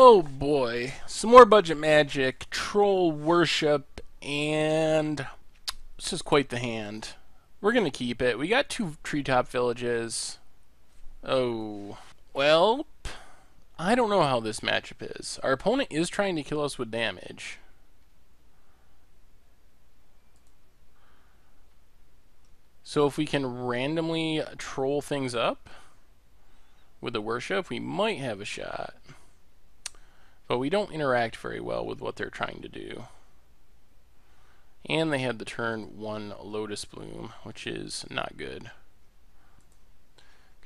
Oh boy, some more budget magic, troll worship, and this is quite the hand. We're gonna keep it. We got 2 treetop villages. Oh, well, I don't know how this matchup is. Our opponent is trying to kill us with damage. So if we can randomly troll things up with the worship, we might have a shot. But we don't interact very well with what they're trying to do. And they had the turn 1 Lotus Bloom, which is not good.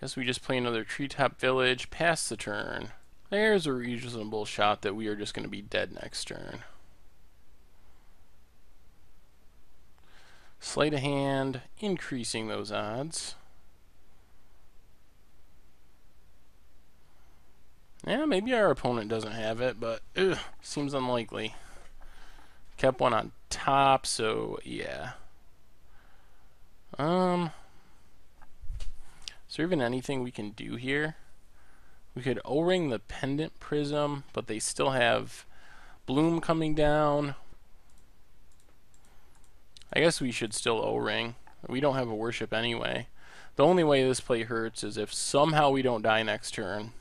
Guess we just play another treetop village, pass the turn. There's a reasonable shot that we are just going to be dead next turn. Sleight of hand, increasing those odds. Yeah, maybe our opponent doesn't have it, but seems unlikely. Kept one on top, so yeah. Is there even anything we can do here? We could O-ring the pendant prism, but they still have bloom coming down. I guess we should still O-ring. We don't have a worship anyway. The only way this play hurts is if somehow we don't die next turn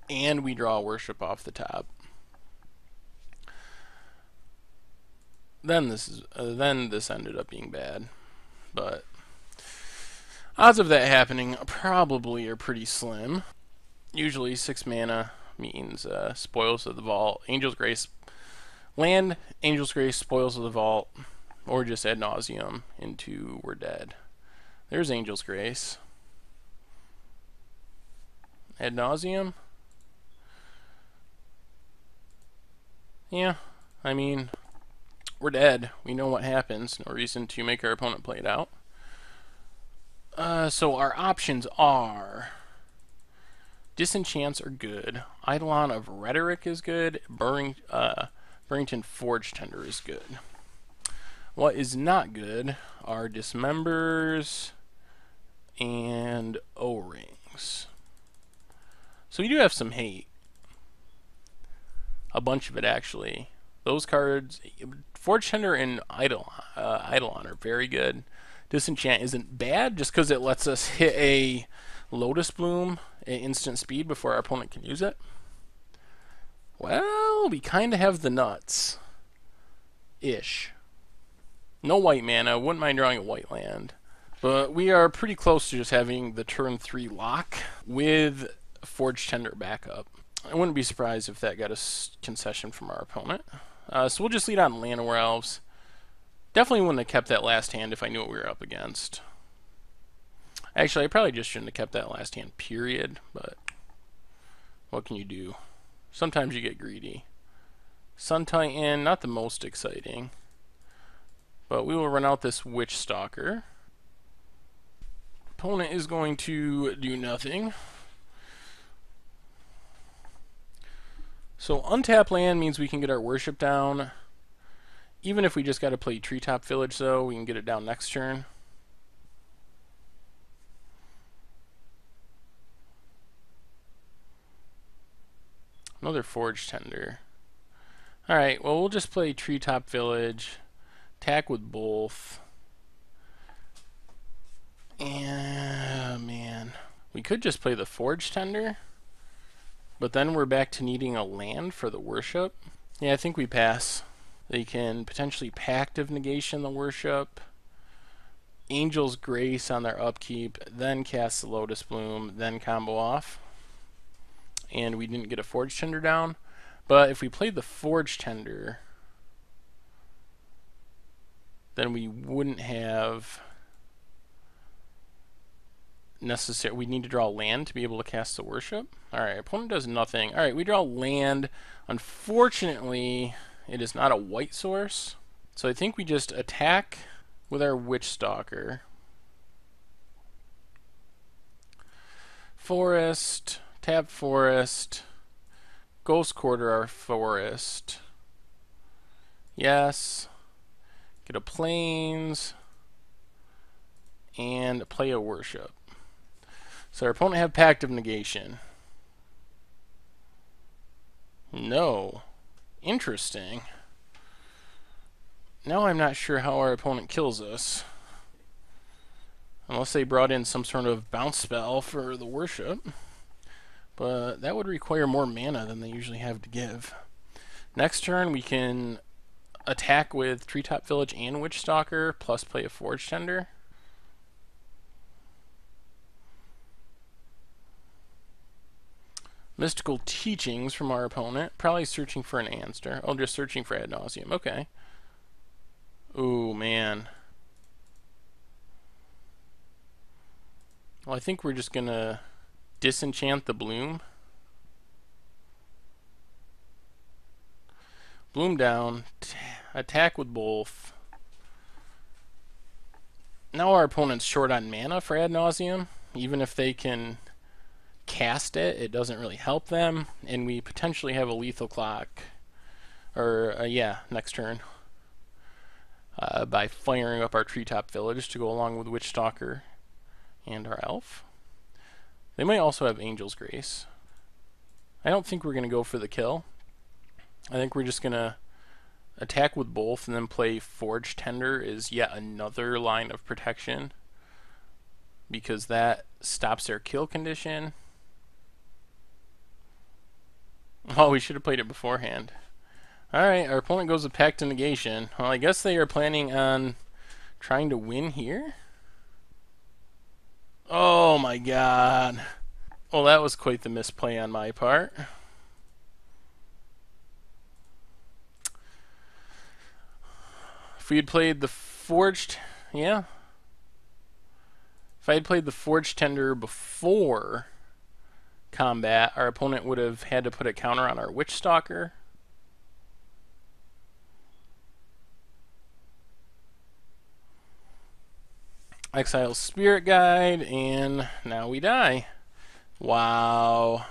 and we draw a worship off the top. Then this ended up being bad, but odds of that happening probably are pretty slim. Usually 6 mana means Spoils of the Vault, Angel's Grace, land, Angel's Grace, Spoils of the Vault, or just ad nauseum into we're dead. There's Angel's Grace. Ad nauseum? Yeah, I mean, we're dead. We know what happens. No reason to make our opponent play it out. So our options are Disenchants are good. Eidolon of Rhetoric is good. Burrington Forge Tender is good. What is not good are Dismembers and O-Rings. So we do have some hate. A bunch of it, actually. Those cards, Forge Tender and Eidolon are very good. Disenchant isn't bad just because it lets us hit a Lotus Bloom at instant speed before our opponent can use it. Well, we kind of have the nuts. Ish. No white mana. Wouldn't mind drawing a white land. But we are pretty close to just having the turn 3 lock with Forge Tender backup. I wouldn't be surprised if that got a concession from our opponent. So we'll just lead on Llanowar Elves. Definitely wouldn't have kept that last hand if I knew what we were up against. Actually, I probably just shouldn't have kept that last hand, period. But what can you do? Sometimes you get greedy. Sun Titan, not the most exciting. But we will run out this Witch Stalker. Opponent is going to do nothing. So untap land means we can get our worship down. Even if we just got to play Treetop Village, though, we can get it down next turn. Another Forge Tender. Alright, well, we'll just play Treetop Village. Attack with both. And, man. We could just play the Forge Tender. But then we're back to needing a land for the worship. Yeah, I think we pass. They can potentially Pact of Negation the worship. Angel's Grace on their upkeep. Then cast the Lotus Bloom. Then combo off. And we didn't get a Forge Tender down. But if we played the Forge Tender, then we wouldn't have we need to draw land to be able to cast the worship. Alright, opponent does nothing. Alright, we draw land. Unfortunately, it is not a white source. So I think we just attack with our Witch Stalker. Forest, tap forest, Ghost Quarter our forest. Yes. Get a plains and play a worship. So our opponent have Pact of Negation. No. Interesting. Now I'm not sure how our opponent kills us. Unless they brought in some sort of bounce spell for the worship. But that would require more mana than they usually have to give. Next turn we can attack with Treetop Village and Witch Stalker, plus play a Forge Tender. Mystical Teachings from our opponent. Probably searching for an answer. Oh, just searching for ad nauseum. Okay. Ooh, man. Well, I think we're just gonna disenchant the Bloom. Bloom down. Attack with both. Now our opponent's short on mana for ad nauseum. Even if they can cast it, it doesn't really help them. And we potentially have a lethal clock. Or, yeah, next turn. By firing up our Treetop Village to go along with Witch Stalker and our Elf. They might also have Angel's Grace. I don't think we're going to go for the kill. I think we're just going to attack with both and then play Forge Tender is yet another line of protection, because that stops their kill condition. Oh, we should have played it beforehand. Alright, our opponent goes with Pact to Negation. Well, I guess they are planning on trying to win here. Oh my god. Well, that was quite the misplay on my part. If we had played the Forged... Yeah. If I had played the Forged Tender before combat, our opponent would have had to put a counter on our Witch Stalker. Exile Spirit Guide, and now we die. Wow.